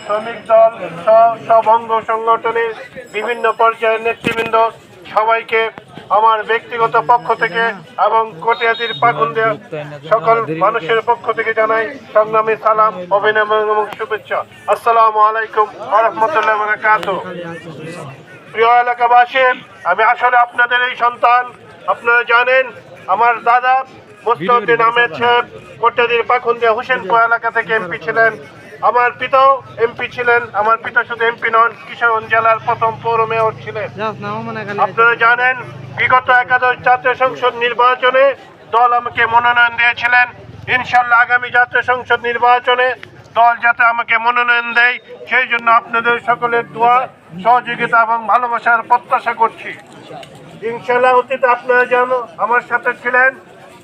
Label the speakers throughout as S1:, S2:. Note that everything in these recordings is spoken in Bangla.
S1: শ্রমিক দল সব অঙ্গ সংগঠনের বিভিন্ন পর্যায়ের নেতৃবৃন্দ সবাইকে আমার ব্যক্তিগত পক্ষ থেকে এবং কটিয়াদীর পাখুন্দিয়া সকল মানুষের পক্ষ থেকে জানাই সংগ্রামী সালাম, অভিনন্দন এবং শুভেচ্ছা। আসসালামু আলাইকুম ওয়া রাহমাতুল্লাহি ওয়া বারাকাতুহু। প্রিয় এলাকাবাসী, আমি আসলে আপনাদের এই সন্তান। আপনারা জানেন আমার দাদা মুস্তাউদ্দিন আহমেদ সাহেব কটিয়াদীর পাখুন্দিয়া হোসেনপুর এলাকা থেকে এমপি ছিলেন। আমার পিতাও এমপি ছিলেন। আমার পিতা শুধু এমপি নন, কিশোরগঞ্জ জেলার প্রথম পৌর মেয়র ছিলেন। আপনারা জানেন বিগত একাদশ জাতীয় সংসদ নির্বাচনে দল আমাকে মনোনয়ন দিয়েছিলেন। ইনশাল্লাহ আগামী জাতীয় সংসদ নির্বাচনে দল যাতে আমাকে মনোনয়ন দেয় সেই জন্য আপনাদের সকলের দোয়া, সহযোগিতা এবং ভালোবাসার প্রত্যাশা করছি। ইনশাল্লাহ অতীতে আপনারা যেন আমার সাথে ছিলেন,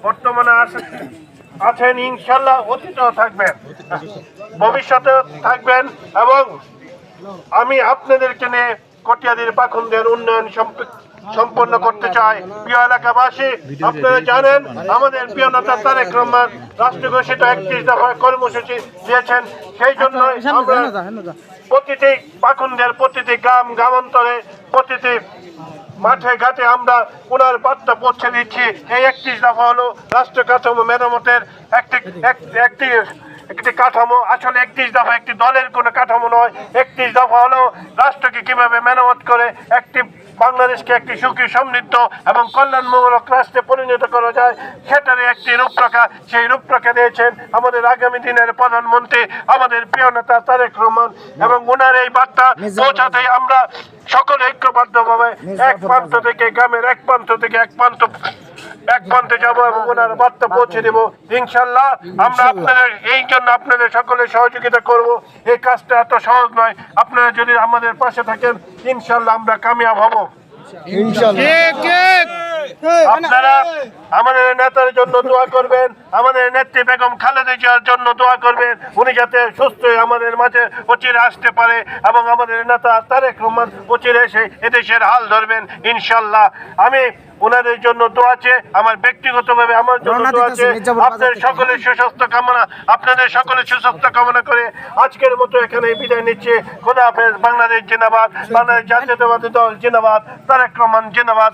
S1: বর্তমানে আছেন, ইনশাল্লাহ অতীতেও থাকবেন, ভবিষ্যতেও থাকবেন। এবং আমি আপনাদেরকে নিয়ে কটিয়াদীর পাখুন্দিয়ার উন্নয়ন সম্পন্ন করতে চাই। প্রিয় এলাকাবাসী, আপনারা জানেন আমাদের প্রিয় নেতা তারেক রহমান রাষ্ট্র ঘোষিত 31 দফায় কর্মসূচি দিয়েছেন। সেই জন্য আমরা প্রতিটি পাখুন্দিয়ার প্রতিটি গ্রামান্তরে প্রতিটি মাঠে ঘাটে আমরা ওনার বার্তা পৌঁছে দিচ্ছি। এই 31 দফা হলো রাষ্ট্র কাঠামো মেরামতের একটি কাঠামো। আসলে 31 দফা একটি দলের কোনো কাঠামো নয়। 31 দফা হলো রাষ্ট্রকে কিভাবে মেরামত করে একটি বাংলাদেশকে একটি সুখী, সমৃদ্ধ এবং কল্যাণমূলক রাষ্ট্রে পরিণত করা যায় সেটারই একটি রূপরেখা। সেই রূপরেখা দিয়েছেন আমাদের আগামী দিনের প্রধানমন্ত্রী, আমাদের প্রিয় নেতা তারেক রহমান। এবং ওনার এই বার্তা পৌঁছাতে আমরা সকলে ঐক্যবদ্ধভাবে এক প্রান্ত থেকে গ্রামের এক প্রান্ত থেকে এক প্রান্তে যাবো এবং ওনার বার্তা পৌঁছে দেব। ইনশাল্লাহ আমরা আপনাদের এই জন্য আপনাদের সকলের সহযোগিতা করব। এই কাজটা এত সহজ নয়। আপনারা যদি আমাদের পাশে থাকেন ইনশাল্লাহ আমরা কামিয়াব হব। আপনারা আমাদের নেতার জন্য দোয়া করবেন, আমাদের নেত্রী বেগম খালেদা জিয়ার জন্য দোয়া করবেন, উনি যাতে সুস্থ হয়ে আমাদের মাঝে অচিরে আসতে পারে এবং আমাদের নেতা তারেক রহমান অচিরে এসে এদেশের হাল ধরবেন ইনশাল্লাহ। আমি ওনাদের জন্য দোয়া আছে, আমার ব্যক্তিগতভাবে আমার জন্য দোয়া আছে। আপনাদের সকলের সুস্বাস্থ্য কামনা করে আজকের মতো এখানে বিদায় নিচ্ছে। খোদা হাফেজ। বাংলাদেশ জিন্দাবাদ, বাংলাদেশ জাতীয়তাবাদী দল জিন্দাবাদ, তারেক রহমান জিন্দাবাদ।